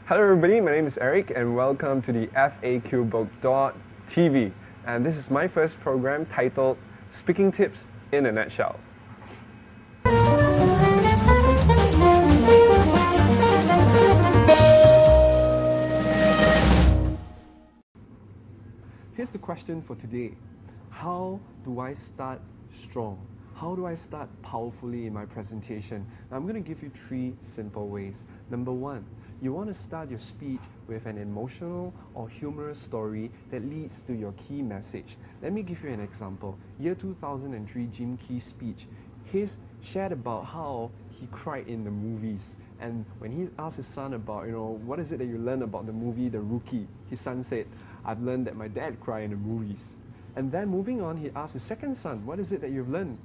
Hello everybody, my name is Eric and welcome to the FAQbook.tv. And this is my first program titled Speaking Tips in a Nutshell. Here's the question for today. How do I start strong? How do I start powerfully in my presentation? Now, I'm going to give you 3 simple ways. Number 1, you want to start your speech with an emotional or humorous story that leads to your key message. Let me give you an example. Year 2003 Jim Key's speech. He's shared about how he cried in the movies. And when he asked his son about, what is it that you learned about the movie The Rookie? His son said, I've learned that my dad cried in the movies. And then moving on, he asked his second son, what is it that you've learned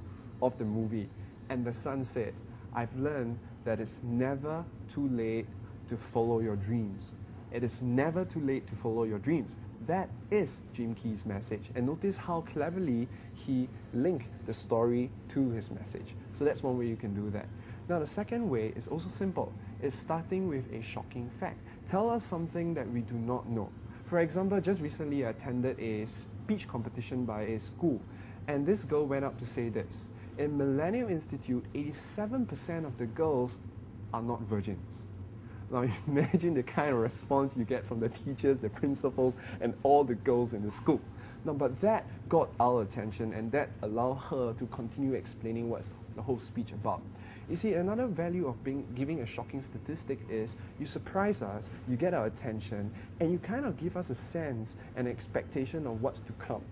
of the movie? And the son said, I've learned that it's never too late to follow your dreams. It is never too late to follow your dreams. That is Jim Key's message. And notice how cleverly he linked the story to his message. So that's one way you can do that. Now the second way is also simple. It's starting with a shocking fact. Tell us something that we do not know. For example, just recently I attended a speech competition by a school, and this girl went up to say this. In Millennium Institute, 87% of the girls are not virgins. Now imagine the kind of response you get from the teachers, the principals, and all the girls in the school. Now, but that got our attention, and that allowed her to continue explaining what's the whole speech about. You see, another value of giving a shocking statistic is you surprise us, you get our attention, and you kind of give us a sense and expectation of what's to come.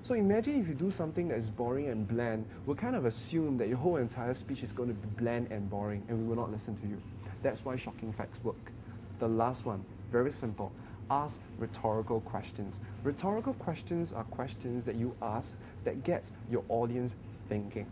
So imagine if you do something that is boring and bland, we'll kind of assume that your whole entire speech is going to be bland and boring, and we will not listen to you. That's why shocking facts work. The last one, very simple. Ask rhetorical questions. Rhetorical questions are questions that you ask that gets your audience thinking.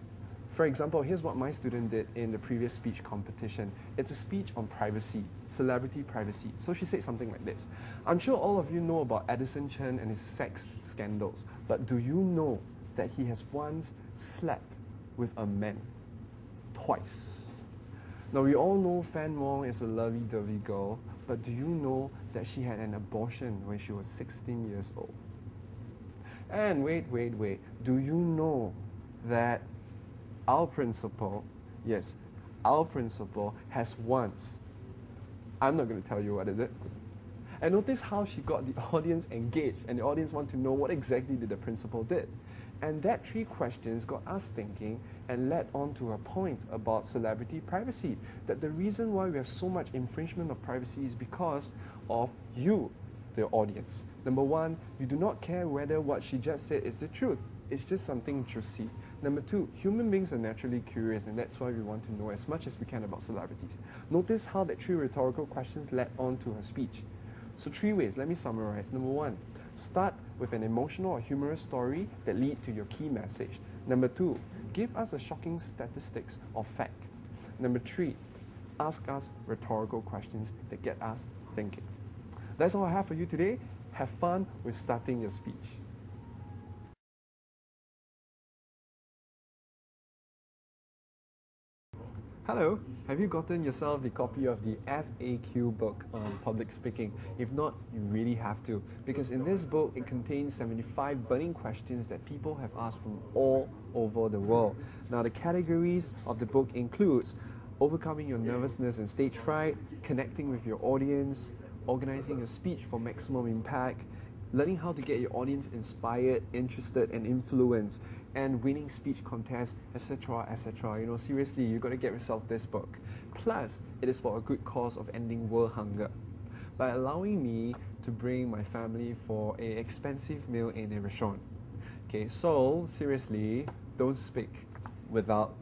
For example, here's what my student did in the previous speech competition. It's a speech on privacy, celebrity privacy. So she said something like this. I'm sure all of you know about Edison Chen and his sex scandals, but do you know that he has once slept with a man? Twice. Now we all know Fan Wong is a lovey-dovey girl, but do you know that she had an abortion when she was 16 years old? And wait. Do you know that our principal, yes, our principal has once, I'm not going to tell you what is it, and notice how she got the audience engaged, and the audience want to know what exactly did the principal did. And that 3 questions got us thinking and led on to a point about celebrity privacy, that the reason why we have so much infringement of privacy is because of you, the audience. Number 1, you do not care whether what she just said is the truth. It's just something juicy. Number 2, human beings are naturally curious, and that's why we want to know as much as we can about celebrities. Notice how that 3 rhetorical questions led on to her speech. So 3 ways, let me summarize. Number 1, start with an emotional or humorous story that lead to your key message. Number 2, give us a shocking statistics or fact. Number 3, ask us rhetorical questions that get us thinking. That's all I have for you today. Have fun with starting your speech. Hello, have you gotten yourself the copy of the FAQ book on public speaking? If not, you really have to, because in this book it contains 75 burning questions that people have asked from all over the world. Now the categories of the book includes overcoming your nervousness and stage fright, connecting with your audience, organizing a speech for maximum impact, learning how to get your audience inspired, interested, and influenced, and winning speech contests, etc., etc. Seriously, you got to get yourself this book. Plus, it is for a good cause of ending world hunger, by allowing me to bring my family for an expensive meal in a restaurant. Okay, so seriously, don't speak without